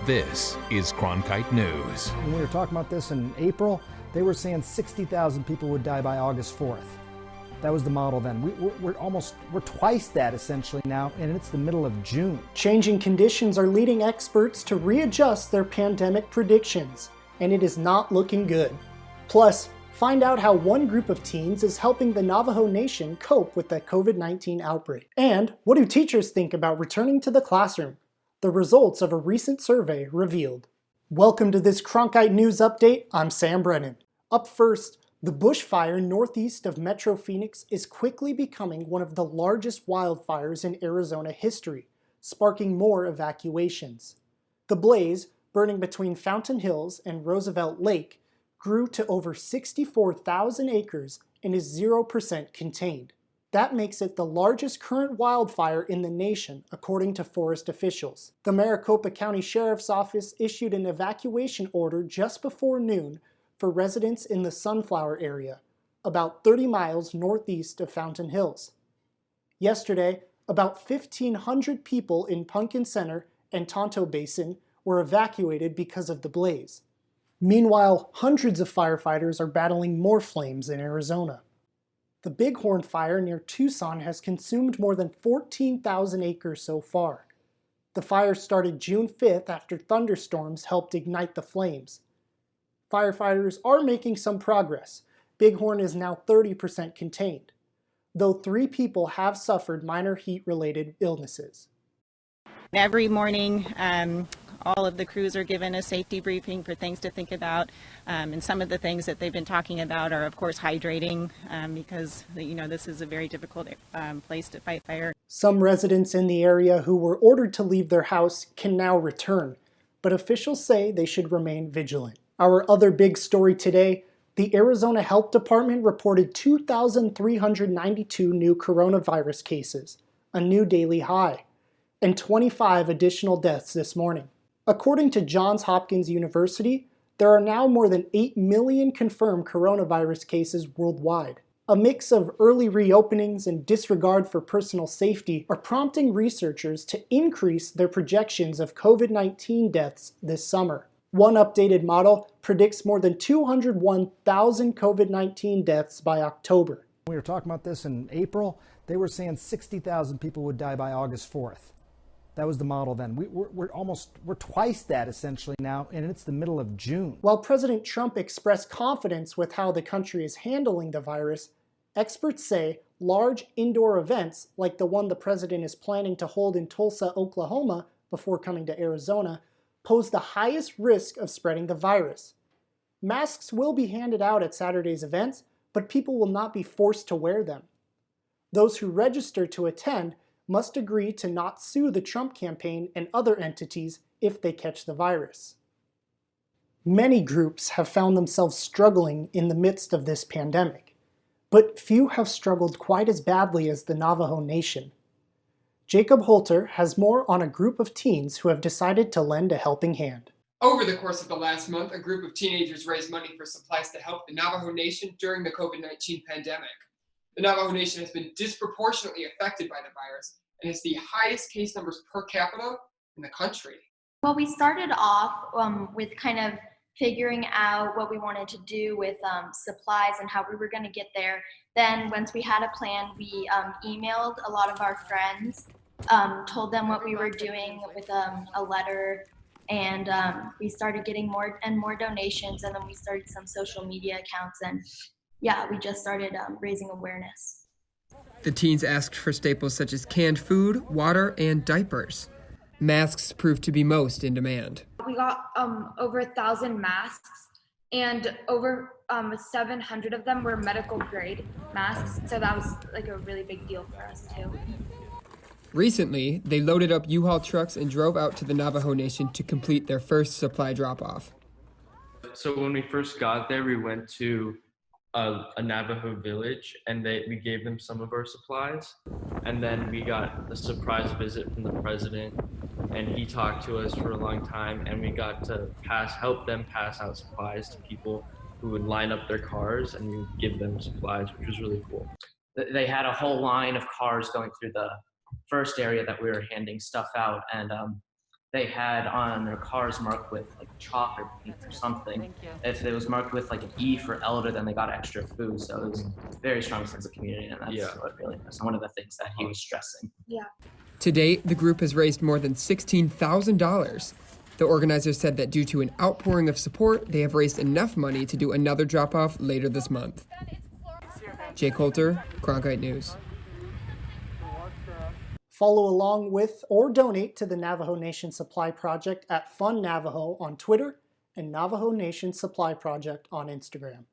This is Cronkite News. When we were talking about this in April, they were saying 60,000 people would die by August 4th. That was the model then. We're twice that essentially now, and it's the middle of June. Changing conditions are leading experts to readjust their pandemic predictions, and it is not looking good. Plus, find out how one group of teens is helping the Navajo Nation cope with the COVID-19 outbreak. And what do teachers think about returning to the classroom? The results of a recent survey revealed. Welcome to this Cronkite News Update. I'm Sam Brennan. Up first, the bushfire northeast of Metro Phoenix is quickly becoming one of the largest wildfires in Arizona history, sparking more evacuations. The blaze, burning between Fountain Hills and Roosevelt Lake, grew to over 64,000 acres and is 0% contained. That makes it the largest current wildfire in the nation, according to forest officials. The Maricopa County Sheriff's Office issued an evacuation order just before noon for residents in the Sunflower area, about 30 miles northeast of Fountain Hills. Yesterday, about 1,500 people in Pumpkin Center and Tonto Basin were evacuated because of the blaze. Meanwhile, hundreds of firefighters are battling more flames in Arizona. The Bighorn Fire near Tucson has consumed more than 14,000 acres so far. The fire started June 5th after thunderstorms helped ignite the flames. Firefighters are making some progress. Bighorn is now 30% contained, though 3 people have suffered minor heat-related illnesses. Every morning, all of the crews are given a safety briefing for things to think about, and some of the things that they've been talking about are, of course, hydrating, because this is a very difficult place to fight fire. Some residents in the area who were ordered to leave their house can now return, but officials say they should remain vigilant. Our other big story today, the Arizona Health Department reported 2,392 new coronavirus cases, a new daily high, and 25 additional deaths this morning. According to Johns Hopkins University, there are now more than 8 million confirmed coronavirus cases worldwide. A mix of early reopenings and disregard for personal safety are prompting researchers to increase their projections of COVID-19 deaths this summer. One updated model predicts more than 201,000 COVID-19 deaths by October. When we were talking about this in April, they were saying 60,000 people would die by August 4th. That was the model then. We're twice that essentially now, and it's the middle of June. While President Trump expressed confidence with how the country is handling the virus, experts say large indoor events like the one the president is planning to hold in Tulsa, Oklahoma before coming to Arizona pose the highest risk of spreading the virus. Masks will be handed out at Saturday's events, but people will not be forced to wear them. Those who register to attend must agree to not sue the Trump campaign and other entities if they catch the virus. Many groups have found themselves struggling in the midst of this pandemic, but few have struggled quite as badly as the Navajo Nation. Jacob Holter has more on a group of teens who have decided to lend a helping hand. Over the course of the last month, a group of teenagers raised money for supplies to help the Navajo Nation during the COVID-19 pandemic. The Navajo Nation has been disproportionately affected by the virus and has the highest case numbers per capita in the country. Well, we started off with kind of figuring out what we wanted to do with supplies and how we were going to get there. Then once we had a plan, we emailed a lot of our friends, told them what we were doing with a letter, and we started getting more and more donations, and then we started some social media accounts, and yeah, we just started raising awareness. The teens asked for staples such as canned food, water, and diapers. Masks proved to be most in demand. We got over 1,000 masks, and over 700 of them were medical grade masks, so that was like a really big deal for us too. Recently, they loaded up U-Haul trucks and drove out to the Navajo Nation to complete their first supply drop-off. So when we first got there, we went to a Navajo village, and we gave them some of our supplies, and then we got a surprise visit from the president, and he talked to us for a long time, and we got to help them pass out supplies to people who would line up their cars, and we would give them supplies, which was really cool. They had a whole line of cars going through the first area that we were handing stuff out, and they had on their cars marked with like chalk or paint or something. If it was marked with like an E for elder, then they got extra food. So it was a very strong sense of community, and that's what really was one of the things that he was stressing. Yeah. To date, the group has raised more than $16,000. The organizers said that due to an outpouring of support, they have raised enough money to do another drop-off later this month. Jay Coulter, Cronkite News. Follow along with or donate to the Navajo Nation Supply Project at Fun Navajo on Twitter and Navajo Nation Supply Project on Instagram.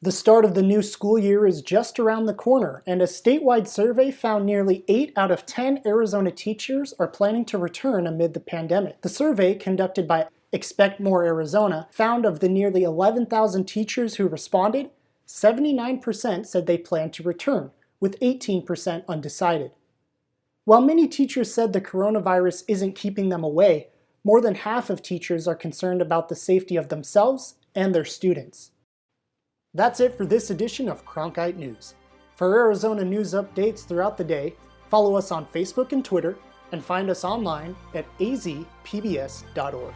The start of the new school year is just around the corner, and a statewide survey found nearly 8 out of 10 Arizona teachers are planning to return amid the pandemic. The survey, conducted by Expect More Arizona, found of the nearly 11,000 teachers who responded, 79% said they plan to return, with 18% undecided. While many teachers said the coronavirus isn't keeping them away, more than half of teachers are concerned about the safety of themselves and their students. That's it for this edition of Cronkite News. For Arizona news updates throughout the day, follow us on Facebook and Twitter, and find us online at azpbs.org.